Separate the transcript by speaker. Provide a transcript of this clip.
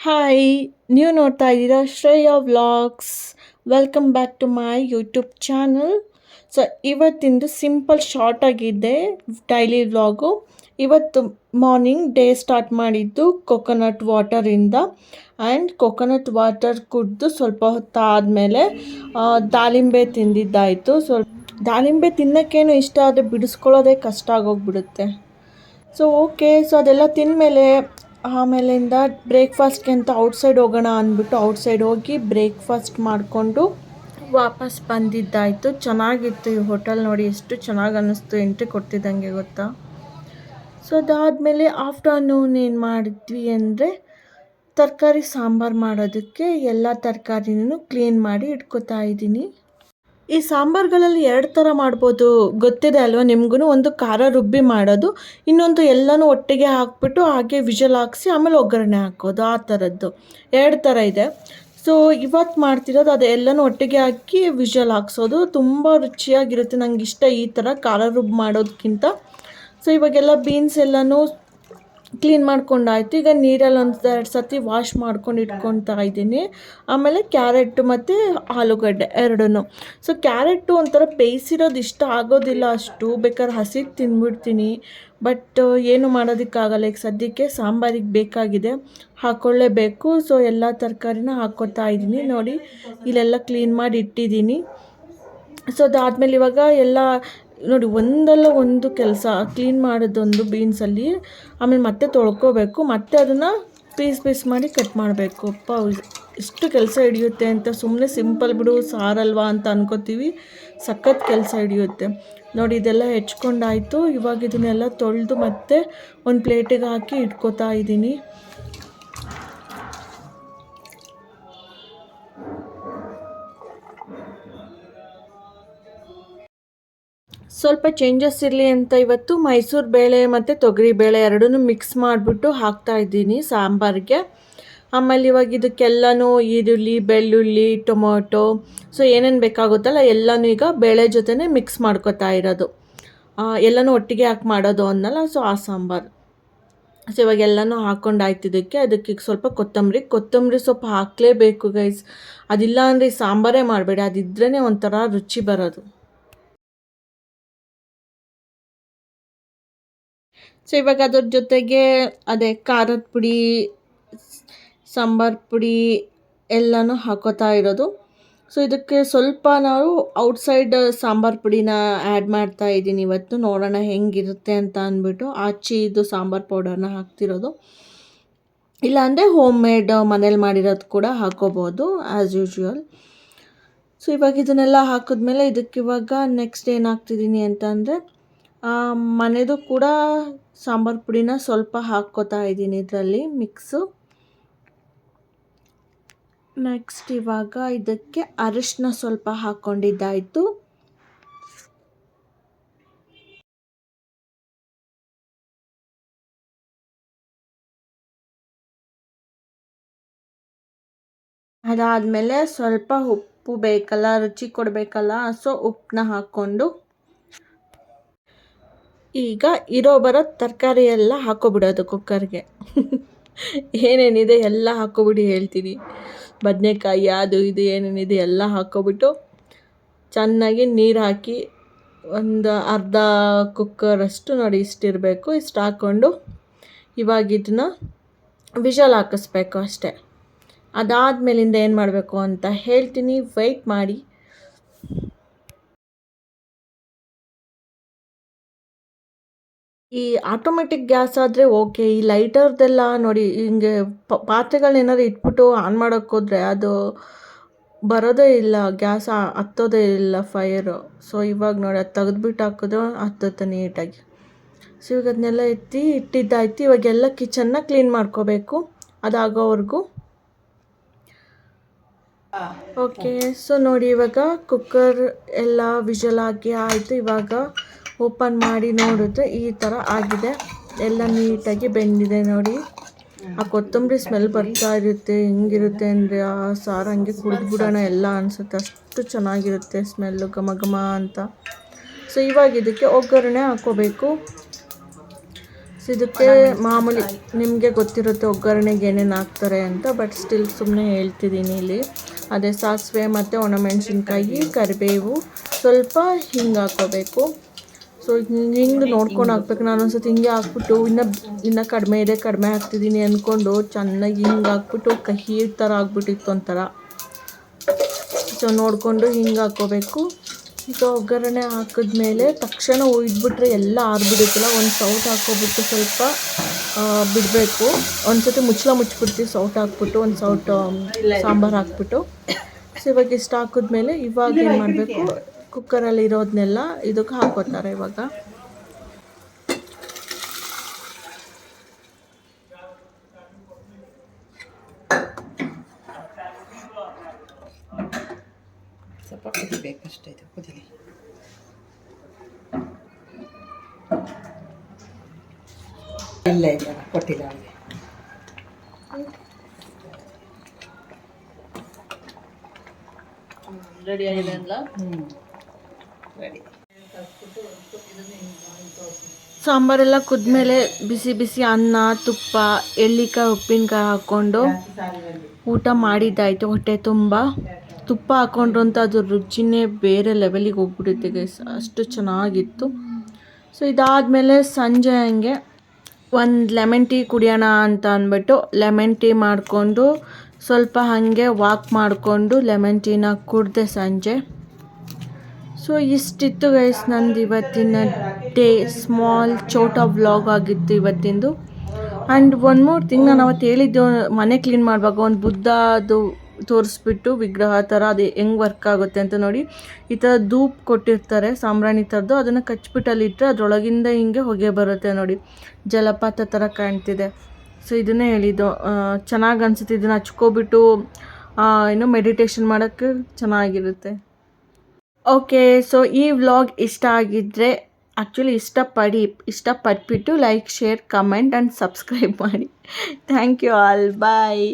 Speaker 1: Hi, ನೀವು ನೋಡ್ತಾ ಇದ್ದೀರಾ Shreya vlogs. Welcome back to my YouTube channel. So ಇವತ್ತಿಂದು ಸಿಂಪಲ್ ಶಾರ್ಟ್ ಆಗಿದೆ ಡೈಲಿ ವ್ಲಾಗು. ಇವತ್ತು ಮಾರ್ನಿಂಗ್ ಡೇ ಸ್ಟಾರ್ಟ್ ಮಾಡಿದ್ದು ಕೊಕೊನಟ್ ವಾಟರಿಂದ. ಆ್ಯಂಡ್ ಕೊಕೊನಟ್ ವಾಟರ್ ಕುಡಿದು ಸ್ವಲ್ಪ ಹೊತ್ತಾದಮೇಲೆ ದಾಳಿಂಬೆ ತಿಂದಿದ್ದಾಯಿತು. ಸ್ವಲ್ಪ ದಾಳಿಂಬೆ ತಿನ್ನೋಕ್ಕೇನು ಇಷ್ಟ, ಆದರೆ ಬಿಡಿಸ್ಕೊಳ್ಳೋದೇ ಕಷ್ಟ ಆಗೋಗ್ಬಿಡುತ್ತೆ. ಸೊ ಓಕೆ, ಸೊ ಅದೆಲ್ಲ ತಿಂದಮೇಲೆ ಆಮೇಲಿಂದ ಬ್ರೇಕ್ಫಾಸ್ಟ್ಗೆ ಅಂತ ಔಟ್ಸೈಡ್ ಹೋಗೋಣ ಅಂದ್ಬಿಟ್ಟು ಔಟ್ಸೈಡ್ ಹೋಗಿ ಬ್ರೇಕ್ಫಾಸ್ಟ್ ಮಾಡಿಕೊಂಡು ವಾಪಸ್ ಬಂದಿದ್ದಾಯಿತು. ಚೆನ್ನಾಗಿತ್ತು ಈ ಹೋಟೆಲ್, ನೋಡಿ ಎಷ್ಟು ಚೆನ್ನಾಗಿ ಅನ್ನಿಸ್ತು ಎಂಟ್ರಿ ಕೊಡ್ತಿದ್ದಂಗೆ ಗೊತ್ತಾ. ಸೊ ಅದಾದಮೇಲೆ ಆಫ್ಟರ್ನೂನ್ ಏನು ಮಾಡಿದ್ವಿ ಅಂದರೆ ತರಕಾರಿ ಸಾಂಬಾರು ಮಾಡೋದಕ್ಕೆ ಎಲ್ಲ ತರಕಾರಿನೂ ಕ್ಲೀನ್ ಮಾಡಿ ಇಟ್ಕೋತಾ ಇದ್ದೀನಿ. ಈ ಸಾಂಬಾರುಗಳಲ್ಲಿ 2 ಥರ ಮಾಡ್ಬೋದು, ಗೊತ್ತಿದೆ ಅಲ್ವಾ ನಿಮಗೂ. ಒಂದು ಖಾರ ರುಬ್ಬಿ ಮಾಡೋದು, ಇನ್ನೊಂದು ಎಲ್ಲನೂ ಒಟ್ಟಿಗೆ ಹಾಕ್ಬಿಟ್ಟು ಹಾಗೆ ವಿಷಲ್ ಹಾಕ್ಸಿ ಆಮೇಲೆ ಒಗ್ಗರಣೆ ಹಾಕೋದು, ಆ ಥರದ್ದು 2 ಥರ ಇದೆ. ಸೊ ಇವತ್ತು ಮಾಡ್ತಿರೋದು ಅದು ಎಲ್ಲನೂ ಒಟ್ಟಿಗೆ ಹಾಕಿ ವಿಷಲ್ ಹಾಕ್ಸೋದು. ತುಂಬ ರುಚಿಯಾಗಿರುತ್ತೆ, ನಂಗೆ ಇಷ್ಟ ಈ ಥರ ಖಾರ ರುಬ್ಬಿ ಮಾಡೋದಕ್ಕಿಂತ. ಸೊ ಇವಾಗೆಲ್ಲ ಬೀನ್ಸ್ ಎಲ್ಲನೂ ಕ್ಲೀನ್ ಮಾಡ್ಕೊಂಡಾಯ್ತು. ಈಗ ನೀರಲ್ಲಿ 1-2 ಸತಿ ವಾಶ್ ಮಾಡ್ಕೊಂಡು ಇಟ್ಕೊತಾ ಇದ್ದೀನಿ. ಆಮೇಲೆ ಕ್ಯಾರೆಟ್ ಮತ್ತು ಆಲೂಗಡ್ಡೆ ಎರಡೂ. ಸೊ ಕ್ಯಾರೆಟು ಒಂಥರ ಬೇಯಿಸಿರೋದು ಇಷ್ಟ ಆಗೋದಿಲ್ಲ ಅಷ್ಟು, ಬೇಕಾದ್ರೆ ಹಸಿದು ತಿಂದ್ಬಿಡ್ತೀನಿ. ಬಟ್ ಏನು ಮಾಡೋದಕ್ಕಾಗಲ್ಲ, ಈಗ ಸದ್ಯಕ್ಕೆ ಸಾಂಬಾರಿಗೆ ಬೇಕಾಗಿದೆ, ಹಾಕ್ಕೊಳ್ಳೇಬೇಕು. ಸೊ ಎಲ್ಲ ತರಕಾರಿನ ಹಾಕ್ಕೋತಾ ಇದ್ದೀನಿ. ನೋಡಿ ಇಲ್ಲೆಲ್ಲ ಕ್ಲೀನ್ ಮಾಡಿ ಇಟ್ಟಿದ್ದೀನಿ. ಸೊ ಅದಾದಮೇಲೆ ಇವಾಗ ಎಲ್ಲ ನೋಡಿ ಒಂದಲ್ಲ ಒಂದು ಕೆಲಸ, ಕ್ಲೀನ್ ಮಾಡೋದೊಂದು ಬೀನ್ಸಲ್ಲಿ, ಆಮೇಲೆ ಮತ್ತೆ ತೊಳ್ಕೊಬೇಕು, ಮತ್ತೆ ಅದನ್ನು ಪೀಸ್ ಮಾಡಿ ಕಟ್ ಮಾಡಬೇಕು. ಅಪ್ಪ ಎಷ್ಟು ಕೆಲಸ ಹಿಡಿಯುತ್ತೆ ಅಂತ. ಸುಮ್ಮನೆ ಸಿಂಪಲ್ ಬಿಡು ಸಾರಲ್ವಾ ಅಂತ ಅನ್ಕೋತೀವಿ, ಸಖತ್ ಕೆಲಸ ಹಿಡಿಯುತ್ತೆ. ನೋಡಿ ಇದೆಲ್ಲ ಹೆಚ್ಕೊಂಡಾಯಿತು. ಇವಾಗ ಇದನ್ನೆಲ್ಲ ತೊಳೆದು ಮತ್ತೆ ಒಂದು ಪ್ಲೇಟಿಗೆ ಹಾಕಿ ಇಟ್ಕೋತಾ ಇದ್ದೀನಿ. ಸ್ವಲ್ಪ ಚೇಂಜಸ್ ಇರಲಿ ಅಂತ ಇವತ್ತು ಮೈಸೂರು ಬೇಳೆ ಮತ್ತು ತೊಗರಿ ಬೇಳೆ ಎರಡನ್ನೂ ಮಿಕ್ಸ್ ಮಾಡಿಬಿಟ್ಟು ಹಾಕ್ತಾಯಿದ್ದೀನಿ ಸಾಂಬಾರಿಗೆ. ಆಮೇಲೆ ಇವಾಗ ಇದಕ್ಕೆಲ್ಲನೂ ಈರುಳ್ಳಿ, ಬೆಳ್ಳುಳ್ಳಿ, ಟೊಮೊಟೊ, ಸೊ ಏನೇನು ಬೇಕಾಗುತ್ತಲ್ಲ ಎಲ್ಲನೂ ಈಗ ಬೇಳೆ ಜೊತೆನೇ ಮಿಕ್ಸ್ ಮಾಡ್ಕೊತಾ ಇರೋದು. ಎಲ್ಲನೂ ಒಟ್ಟಿಗೆ ಹಾಕಿ ಮಾಡೋದು ಅನ್ನಲ್ಲ, ಸೊ ಆ ಸಾಂಬಾರು. ಸೊ ಇವಾಗ ಎಲ್ಲನೂ ಹಾಕ್ಕೊಂಡಾಯ್ತಿದ್ದಕ್ಕೆ ಅದಕ್ಕೆ ಸ್ವಲ್ಪ ಕೊತ್ತಂಬರಿ ಸೊಪ್ಪು ಹಾಕಲೇಬೇಕು ಗೈಸ್. ಅದಿಲ್ಲ ಅಂದರೆ ಸಾಂಬಾರೇ ಮಾಡಬೇಡಿ, ಅದಿದ್ರೇ ಒಂಥರ ರುಚಿ ಬರೋದು. ಸೊ ಇವಾಗ ಅದ್ರ ಜೊತೆಗೆ ಅದೇ ಖಾರದ ಪುಡಿ, ಸಾಂಬಾರು ಪುಡಿ ಎಲ್ಲನೂ ಹಾಕೋತಾ ಇರೋದು. ಸೊ ಇದಕ್ಕೆ ಸ್ವಲ್ಪ ನಾವು ಔಟ್ಸೈಡ್ ಸಾಂಬಾರು ಪುಡಿನ ಆ್ಯಡ್ ಮಾಡ್ತಾ ಇದ್ದೀನಿ ಇವತ್ತು. ನೋಡೋಣ ಹೆಂಗಿರುತ್ತೆ ಅಂತ ಅಂದ್ಬಿಟ್ಟು ಆಚೆದು ಸಾಂಬಾರು ಪೌಡರ್ನ ಹಾಕ್ತಿರೋದು. ಇಲ್ಲಾಂದರೆ ಹೋಮ್ ಮೇಡ್ ಮನೇಲಿ ಮಾಡಿರೋದು ಕೂಡ ಹಾಕೋಬೋದು ಆ್ಯಸ್ ಯೂಶ್ವಲ್. ಸೊ ಇವಾಗ ಇದನ್ನೆಲ್ಲ ಹಾಕಿದ್ಮೇಲೆ ಇದಕ್ಕೆ ಇವಾಗ ನೆಕ್ಸ್ಟ್ ಏನು ಹಾಕ್ತಿದ್ದೀನಿ ಅಂತ ಅಂದರೆ ಮನೆದು ಕೂಡ ಸಾಂಬಾರು ಪುಡಿನ ಸ್ವಲ್ಪ ಹಾಕ್ಕೋತಾ ಇದ್ದೀನಿ ಇದರಲ್ಲಿ ಮಿಕ್ಸು. ನೆಕ್ಸ್ಟ್ ಇವಾಗ ಇದಕ್ಕೆ ಅರಿಶಿನ ಸ್ವಲ್ಪ ಹಾಕ್ಕೊಂಡಿದ್ದಾಯಿತು. ಅದಾದಮೇಲೆ ಸ್ವಲ್ಪ ಉಪ್ಪು ಬೇಕಲ್ಲ, ರುಚಿ ಕೊಡಬೇಕಲ್ಲ, ಸೊ ಉಪ್ಪನ್ನ ಹಾಕ್ಕೊಂಡು ಈಗ ಬರೋ ತರಕಾರಿ ಎಲ್ಲ ಹಾಕೋಬಿಡೋದು ಕುಕ್ಕರ್ಗೆ. ಏನೇನಿದೆ ಎಲ್ಲ ಹಾಕೋಬಿಡಿ ಹೇಳ್ತೀನಿ. ಬದನೆಕಾಯಿ ಅದು ಇದು ಏನೇನಿದೆ ಎಲ್ಲ ಹಾಕೋಬಿಟ್ಟು ಚೆನ್ನಾಗಿ ನೀರು ಹಾಕಿ ಒಂದು ಅರ್ಧ ಕುಕ್ಕರಷ್ಟು ನೋಡಿ ಇಷ್ಟಿರಬೇಕು, ಇಷ್ಟು ಹಾಕ್ಕೊಂಡು ಇವಾಗ ಇದನ್ನ ವಿಷಲ್ ಹಾಕಿಸ್ಬೇಕು ಅಷ್ಟೇ. ಅದಾದಮೇಲಿಂದ ಏನು ಮಾಡಬೇಕು ಅಂತ ಹೇಳ್ತೀನಿ, ವೆಯ್ಟ್ ಮಾಡಿ. ಈ ಆಟೋಮೆಟಿಕ್ ಗ್ಯಾಸ್ ಆದರೆ ಓಕೆ. ಈ ಲೈಟರ್ದೆಲ್ಲ ನೋಡಿ ಹಿಂಗೆ ಪಾತ್ರೆಗಳನ್ನೇನಾದ್ರು ಇಟ್ಬಿಟ್ಟು ಆನ್ ಮಾಡೋಕ್ಕೋದ್ರೆ ಅದು ಬರೋದೇ ಇಲ್ಲ, ಗ್ಯಾಸ್ ಹತ್ತೋದೇ ಇಲ್ಲ ಫೈರು. ಸೊ ಇವಾಗ ನೋಡಿ ಅದು ತೆಗೆದ್ಬಿಟ್ಟು ಹಾಕಿದ್ರೆ ಹತ್ತುತ್ತೆ ನೀಟಾಗಿ. ಸೊ ಇವಾಗ ಅದನ್ನೆಲ್ಲ ಎತ್ತಿ ಇಟ್ಟಿದ್ದಾಯ್ತು. ಇವಾಗೆಲ್ಲ ಕಿಚನ್ನ ಕ್ಲೀನ್ ಮಾಡ್ಕೋಬೇಕು ಅದಾಗೋವರೆಗೂ. ಓಕೆ, ಸೊ ನೋಡಿ ಇವಾಗ ಕುಕ್ಕರ್ ಎಲ್ಲ ವಿಷಲ್ ಆಗಿ ಆಯಿತು. ಇವಾಗ ಓಪನ್ ಮಾಡಿ ನೋಡಿದ್ರೆ ಈ ಥರ ಆಗಿದೆ, ಎಲ್ಲ ನೀಟಾಗಿ ಬೆಂದಿದೆ ನೋಡಿ. ಆ ಕೊತ್ತಂಬರಿ ಸ್ಮೆಲ್ ಬರ್ತಾ ಇರುತ್ತೆ, ಹೆಂಗಿರುತ್ತೆ ಅಂದರೆ ಆ ಸಾರು ಹಂಗೆ ಕುಡಿದ್ಬಿಡೋಣ ಎಲ್ಲ ಅನಿಸುತ್ತೆ, ಅಷ್ಟು ಚೆನ್ನಾಗಿರುತ್ತೆ ಸ್ಮೆಲ್ಲು ಘಮ ಘಮ ಅಂತ. ಸೊ ಇವಾಗ ಇದಕ್ಕೆ ಒಗ್ಗರಣೆ ಹಾಕ್ಕೋಬೇಕು. ಸೊ ಇದಕ್ಕೆ ಮಾಮೂಲಿ ನಿಮಗೆ ಗೊತ್ತಿರುತ್ತೆ ಒಗ್ಗರಣೆಗೆ ಏನೇನು ಹಾಕ್ತಾರೆ ಅಂತ, ಬಟ್ ಸ್ಟಿಲ್ ಸುಮ್ಮನೆ ಹೇಳ್ತಿದ್ದೀನಿ ಇಲ್ಲಿ. ಅದೇ ಸಾಸಿವೆ ಮತ್ತು ಒಣಮೆಣಸಿನ್ಕಾಯಿ, ಕರಿಬೇವು, ಸ್ವಲ್ಪ ಹಿಂಗೆ ಹಾಕ್ಕೋಬೇಕು. ಸೊ ಹಿಂಗೆ ನೋಡ್ಕೊಂಡು ಹಾಕ್ಬೇಕು. ನಾನು ಒಂದ್ಸತಿ ಹಿಂಗೆ ಹಾಕ್ಬಿಟ್ಟು ಇನ್ನೂ ಕಡಿಮೆ ಇದೆ, ಕಡಿಮೆ ಹಾಕ್ತಿದ್ದೀನಿ ಅಂದ್ಕೊಂಡು ಚೆನ್ನಾಗಿ ಹಿಂಗೆ ಹಾಕ್ಬಿಟ್ಟು ಕಹಿ ಥರ ಆಗ್ಬಿಟ್ಟಿತ್ತು ಒಂಥರ. ಸೊ ನೋಡಿಕೊಂಡು ಹಿಂಗೆ ಹಾಕ್ಕೋಬೇಕು. ಈಗ ಒಗ್ಗರಣೆ ಹಾಕಿದ್ಮೇಲೆ ತಕ್ಷಣ ಒಯ್ದ್ಬಿಟ್ರೆ ಎಲ್ಲ ಆರಿಬಿಡುತ್ತಲ್ಲ, ಒಂದು ಸೌಟ್ ಹಾಕ್ಕೊಬಿಟ್ಟು ಸ್ವಲ್ಪ ಬಿಡಬೇಕು. ಒಂದು ಸತಿ ಮುಚ್ಚಿಬಿಡ್ತೀವಿ ಸೌಟ್ ಹಾಕ್ಬಿಟ್ಟು, ಒಂದು ಸೌಟ್ ಸಾಂಬಾರು ಹಾಕ್ಬಿಟ್ಟು. ಸೊ ಇವಾಗ ಇಷ್ಟು ಹಾಕಿದ್ಮೇಲೆ ಇವಾಗ ಏನು ಮಾಡಬೇಕು, ಕುಕ್ಕರಲ್ಲಿ ಇರೋದನ್ನೆಲ್ಲ ಇದಕ್ಕೆ ಹಾಕೋತಾರೆ ಇವಾಗ.
Speaker 2: ಸ್ವಲ್ಪ ಕುದಿಬೇಕಷ್ಟೇ, ಇದು ಕುದಿಲಿ. ಇಲ್ಲ ಕೊಟ್ಟಿಲ್ಲ ಅವಳಿಗೆ.
Speaker 1: ರೆಡಿ ಆಗಿದೆ ಅಲ್ಲ?
Speaker 2: ರೆಡಿ.
Speaker 1: ಸಾಂಬಾರೆಲ್ಲ ಕುದ್ಮೇಲೆ ಬಿಸಿ ಬಿಸಿ ಅನ್ನ, ತುಪ್ಪ, ಎಳ್ಳಿಕಾಯಿ, ಉಪ್ಪಿನಕಾಯಿ ಹಾಕ್ಕೊಂಡು ಊಟ ಮಾಡಿದ್ದಾಯಿತು ಹೊಟ್ಟೆ ತುಂಬ. ತುಪ್ಪ ಹಾಕ್ಕೊಂಡ್ರು ಅಂತ ಅದು ರುಚಿನೇ ಬೇರೆ ಲೆವೆಲಿಗೆ ಹೋಗ್ಬಿಡುತ್ತೆ ಗೈಸ್, ಅಷ್ಟು ಚೆನ್ನಾಗಿತ್ತು. ಸೊ ಇದಾದಮೇಲೆ ಸಂಜೆ ಹಂಗೆ ಒಂದು ಲೆಮನ್ ಟೀ ಕುಡಿಯೋಣ ಅಂತ ಅಂದ್ಬಿಟ್ಟು ಲೆಮನ್ ಟೀ ಮಾಡಿಕೊಂಡು ಸ್ವಲ್ಪ ಹಾಗೆ ವಾಕ್ ಮಾಡಿಕೊಂಡು ಲೆಮನ್ ಟೀನ ಕುಡಿದೆ ಸಂಜೆ. ಸೊ ಇಷ್ಟಿತ್ತು ಗೈಸ್ ನಂದು ಇವತ್ತಿನ ಡೇ. ಸ್ಮಾಲ್ ಚೋಟಾ ವ್ಲಾಗ್ ಆಗಿತ್ತು ಇವತ್ತಿಂದು. ಆ್ಯಂಡ್ ಒನ್ ಮೋರ್ ಥಿಂಗ್, ನಾನು ಅವತ್ತು ಹೇಳಿದ್ದು ಮನೆ ಕ್ಲೀನ್ ಮಾಡುವಾಗ ಒಂದು ಬುದ್ಧದು ತೋರಿಸ್ಬಿಟ್ಟು ವಿಗ್ರಹ ಥರ ಅದು ಹೆಂಗೆ ವರ್ಕ್ ಆಗುತ್ತೆ ಅಂತ ನೋಡಿ. ಈ ಥರ ಧೂಪ್ ಕೊಟ್ಟಿರ್ತಾರೆ ಸಾಂಬ್ರಾಣಿ ಥರದ್ದು, ಅದನ್ನು ಕಚ್ಬಿಟ್ಟು ಅಲ್ಲಿಟ್ಟರೆ ಅದರೊಳಗಿಂದ ಹಿಂಗೆ ಹೊಗೆ ಬರುತ್ತೆ ನೋಡಿ, ಜಲಪಾತ ಥರ ಕಾಣ್ತಿದೆ. ಸೊ ಇದನ್ನೇ ಹೇಳಿದ್ದು, ಚೆನ್ನಾಗಿ ಅನಿಸುತ್ತೆ. ಇದನ್ನು ಹಚ್ಕೊಬಿಟ್ಟು ಏನು ಮೆಡಿಟೇಷನ್ ಮಾಡೋಕ್ಕೆ ಚೆನ್ನಾಗಿರುತ್ತೆ. ಓಕೆ, ಸೊ ಈ ವ್ಲಾಗ್ ಇಷ್ಟ ಆಗಿದ್ದರೆ actually ಇಷ್ಟಪಟ್ಬಿಟ್ಟು like, share, comment and subscribe ಮಾಡಿ. Thank you all, bye.